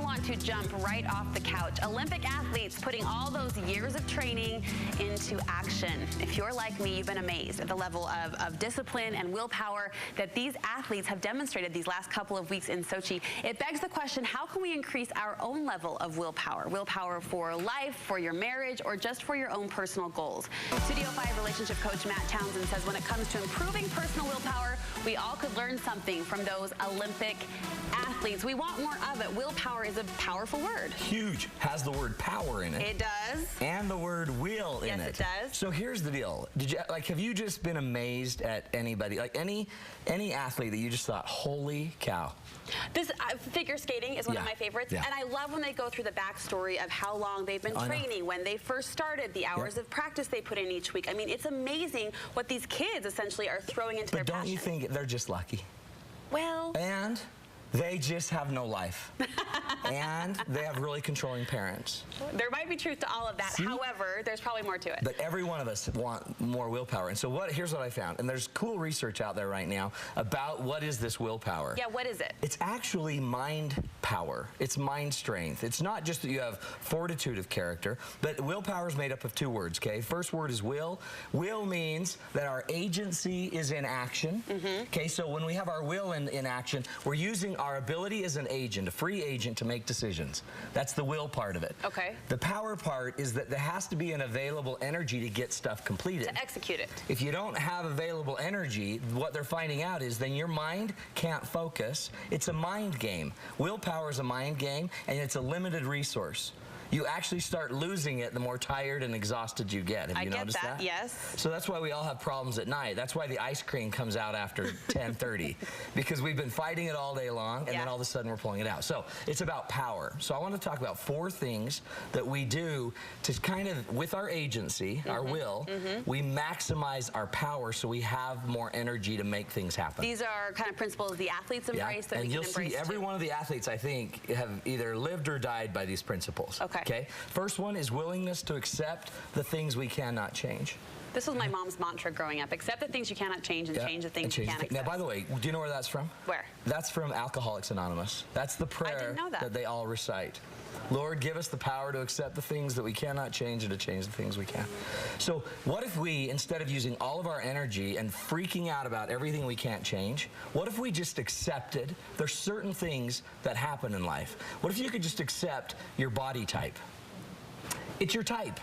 want to jump right off the couch. Olympic athletes putting all those years of training into action. If you're like me, you've been amazed at the level of discipline and willpower that these athletes have demonstrated these last couple of weeks in Sochi. It begs the question, how can we increase our own level of willpower? Willpower for life, for your marriage, or just for your own personal goals? Studio 5 relationship coach Matt Townsend says when it comes to improving personal willpower, we all could learn something from those Olympic athletes. We want more of it. Willpower is a powerful word. Huge. Has the word power in it. It does. And the word will in it. Yes, it does. So here's the deal. Have you just been amazed at anybody, like any athlete that you just thought, holy cow? This figure skating is one of my favorites, and I love when they go through the backstory of how long they've been training, when they first started, the hours of practice they put in each week. I mean, it's amazing what these kids essentially are throwing into their passion. But don't you think they're just lucky? Well... And they just have no life. And they have really controlling parents. There might be truth to all of that. See? However, there's probably more to it. But every one of us want more willpower. And so here's what I found. And there's cool research out there right now about what is this willpower. Yeah, what is it? It's actually mind power. It's mind strength. It's not just that you have fortitude of character, but willpower is made up of two words, okay? First word is will. Will means that our agency is in action. Okay, so when we have our will in action, we're using our ability as an agent, a free agent, to make decisions. That's the will part of it. Okay. The power part is that there has to be an available energy to get stuff completed. To execute it. If you don't have available energy, what they're finding out is then your mind can't focus. It's a mind game. Willpower is a mind game, and it's a limited resource. You actually start losing it the more tired and exhausted you get. Have you noticed that? Yes. So that's why we all have problems at night. That's why the ice cream comes out after 10:30, because we've been fighting it all day long, and then all of a sudden we're pulling it out. So it's about power. So I want to talk about 4 things that we do to kind of, with our agency, our will, we maximize our power so we have more energy to make things happen. These are kind of principles the athletes embrace that we can embrace too. And you'll see every one of the athletes, I think, have either lived or died by these principles. Okay. First one is willingness to accept the things we cannot change. This was my mom's mantra growing up. Accept the things you cannot change and change the things you can accept. Now, by the way, do you know where that's from? Where? That's from Alcoholics Anonymous. That's the prayer that they all recite. Lord, give us the power to accept the things that we cannot change and to change the things we can. So what if we, instead of using all of our energy and freaking out about everything we can't change, what if we just accepted there's certain things that happen in life? What if you could just accept your body type? It's your type.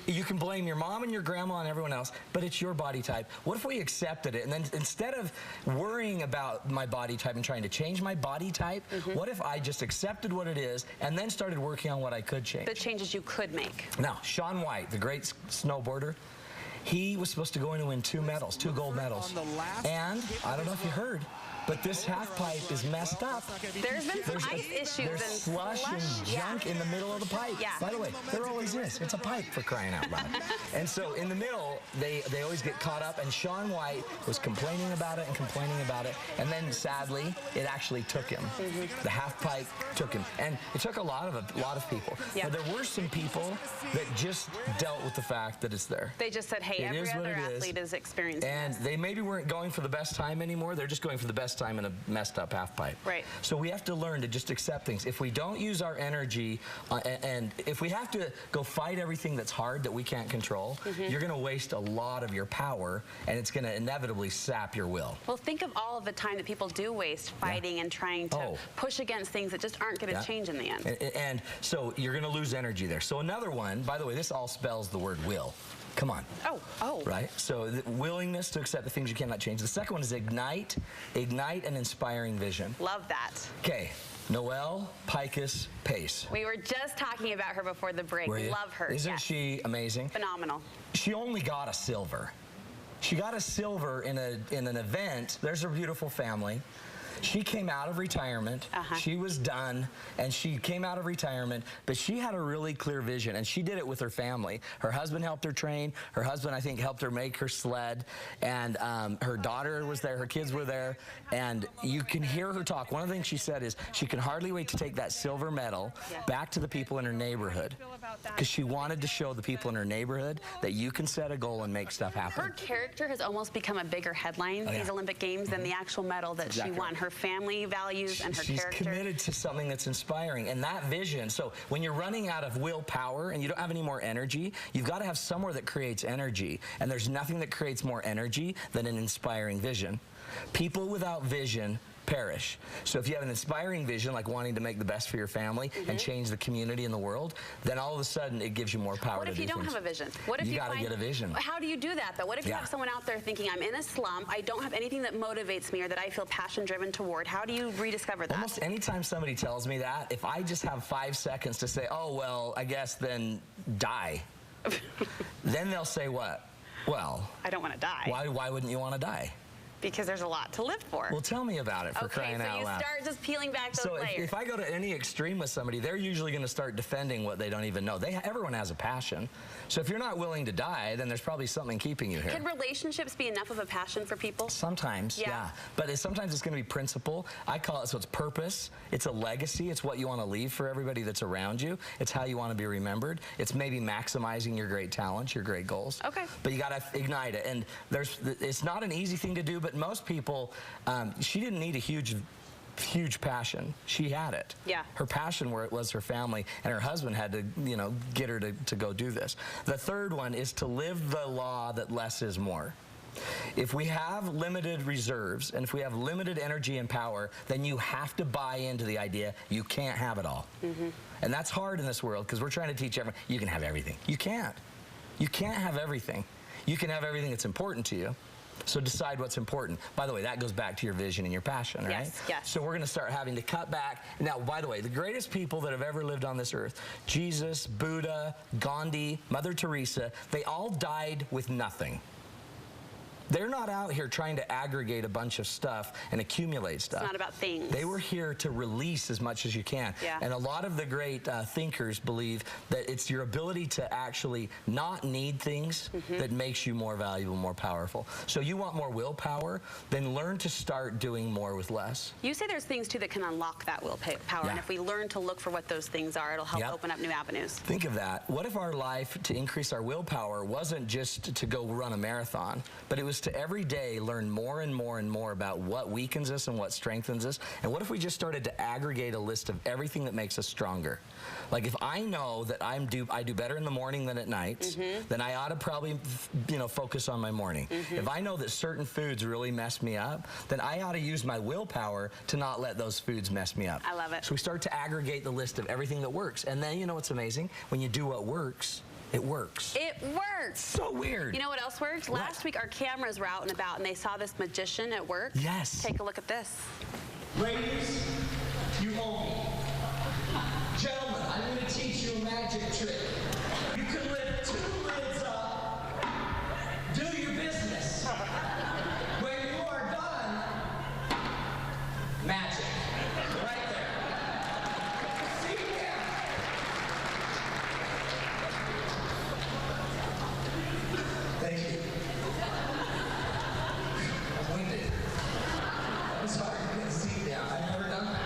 You can blame your mom and your grandma and everyone else, but it's your body type. What if we accepted it, and then instead of worrying about my body type and trying to change my body type, what if I just accepted what it is and then started working on what I could change? The changes you could make. Now, Shaun White, the great snowboarder, he was supposed to go in and win 2 medals, 2 gold medals. And I don't know if you heard, but this half pipe is messed up. There's been some ice issues. There's slush and junk in the middle of the pipe. By the way, there always is. It's a pipe, for crying out loud. And so in the middle, they always get caught up, and Shaun White was complaining about it and complaining about it, and then sadly, it actually took him. The half pipe took him. And it took a lot of people. But there were some people that just dealt with the fact that it's there. They just said, hey, every other athlete is experiencing this. And they maybe weren't going for the best time anymore. They're just going for the best time in a messed up half pipe. Right. So we have to learn to just accept things. If we don't use our energy, and if we have to go fight everything that's hard that we can't control, you're going to waste a lot of your power, and it's going to inevitably sap your will. Well, think of all of the time that people do waste fighting and trying to push against things that just aren't going to change in the end. And so you're going to lose energy there. So another one, by the way, this all spells the word will. Come on. Right? So the willingness to accept the things you cannot change. The second one is ignite an inspiring vision. Love that. Okay. Noelle Pikus Pace. We were just talking about her before the break. Love her. Isn't she amazing? Phenomenal. She only got a silver. She got a silver in an event. There's her beautiful family. She came out of retirement. She was done, and she came out of retirement, but she had a really clear vision, and she did it with her family. Her husband helped her train. Her husband, I think, helped her make her sled, and her daughter was there. Her kids were there, and you can hear her talk. One of the things she said is she can hardly wait to take that silver medal back to the people in her neighborhood, because she wanted to show the people in her neighborhood that you can set a goal and make stuff happen. Her character has almost become a bigger headline these Olympic Games than the actual medal that she won. Her family values and her She's character. committed to something that's inspiring, and that vision. So when you're running out of willpower and you don't have any more energy, you've got to have somewhere that creates energy, and there's nothing that creates more energy than an inspiring vision. People without vision perish. So if you have an inspiring vision, like wanting to make the best for your family and change the community and the world, then all of a sudden it gives you more power. What if you don't have a vision? What if you got to get a vision? How do you do that, though? What if you have someone out there thinking, I'm in a slump, I don't have anything that motivates me or that I feel passion-driven toward? How do you rediscover that? Almost anytime somebody tells me that, if I just have 5 seconds to say, oh, well, I guess then die, then they'll say what? Well, I don't want to die. Why wouldn't you want to die? Because there's a lot to live for. Well, tell me about it, for crying out loud. Okay, so you start just peeling back those layers. So if I go to any extreme with somebody, they're usually going to start defending what they don't even know. Everyone has a passion. So if you're not willing to die, then there's probably something keeping you here. Can relationships be enough of a passion for people? Sometimes, yeah. But sometimes it's going to be principle. I call it, so it's purpose. It's a legacy. It's what you want to leave for everybody that's around you. It's how you want to be remembered. It's maybe maximizing your great talents, your great goals. Okay. But you got to ignite it. And it's not an easy thing to do, but most people, she didn't need a huge passion. She had it. Yeah. Her passion where it was her family, and her husband had to, get her to go do this. The third one is to live the law that less is more. If we have limited reserves, and if we have limited energy and power, then you have to buy into the idea you can't have it all. And that's hard in this world, because we're trying to teach everyone, you can have everything. You can't. You can't have everything. You can have everything that's important to you. So decide what's important. By the way, that goes back to your vision and your passion, right? Yes, yes. So we're going to start having to cut back. Now, by the way, the greatest people that have ever lived on this earth, Jesus, Buddha, Gandhi, Mother Teresa, they all died with nothing. They're not out here trying to aggregate a bunch of stuff and accumulate stuff. It's not about things. They were here to release as much as you can. Yeah. And a lot of the great thinkers believe that it's your ability to actually not need things that makes you more valuable, more powerful. So you want more willpower, then learn to start doing more with less. You say there's things, too, that can unlock that willpower. And if we learn to look for what those things are, it'll help open up new avenues. Think of that. What if our life, to increase our willpower, wasn't just to go run a marathon, but it was to every day learn more and more and more about what weakens us and what strengthens us? And what if we just started to aggregate a list of everything that makes us stronger? Like, if I know that I do better in the morning than at night, then I ought to probably, focus on my morning. If I know that certain foods really mess me up, then I ought to use my willpower to not let those foods mess me up. I love it. So we start to aggregate the list of everything that works. And then, you know what's amazing? When you do what works, it works. It works. So weird. You know what else worked? Last week, our cameras were out and about, and they saw this magician at work. Yes. Take a look at this. Ladies, you owe me. Gentlemen, I'm going to teach you a magic trick. You can lift 2 lids up, do your business. When you are done, magic. Right there. See here. Thank you. I'm winded. I'm sorry, I didn't see down. I've never done that.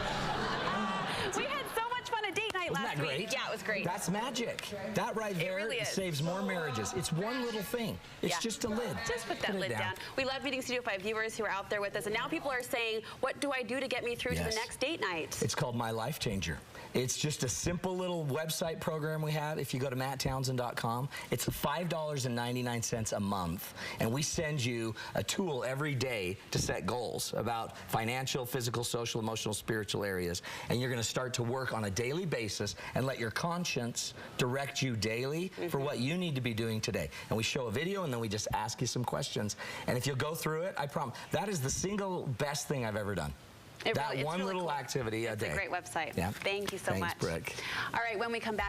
We had so much fun at date night Isn't last that great? week. Yeah, it was great. That's magic. That right there really is. saves more marriages. It's one little thing. It's just a lid. Just put that lid down. We love meeting Studio 5 viewers who are out there with us, and now people are saying, what do I do to get me through to the next date night? It's called My Life Changer. It's just a simple little website program we have. If you go to matttownsend.com, it's $5.99 a month, and we send you a tool every day to set goals about financial, physical, social, emotional, spiritual areas, and you're going to start to work on a daily basis and let your conscience direct you daily for what you need to be doing today. And we show a video, and then we just ask you some questions, and if you'll go through it, I promise, that is the single best thing I've ever done. That one little activity a day. It's a great website. Yeah. Thank you so much. Thanks, Brooke. All right, when we come back.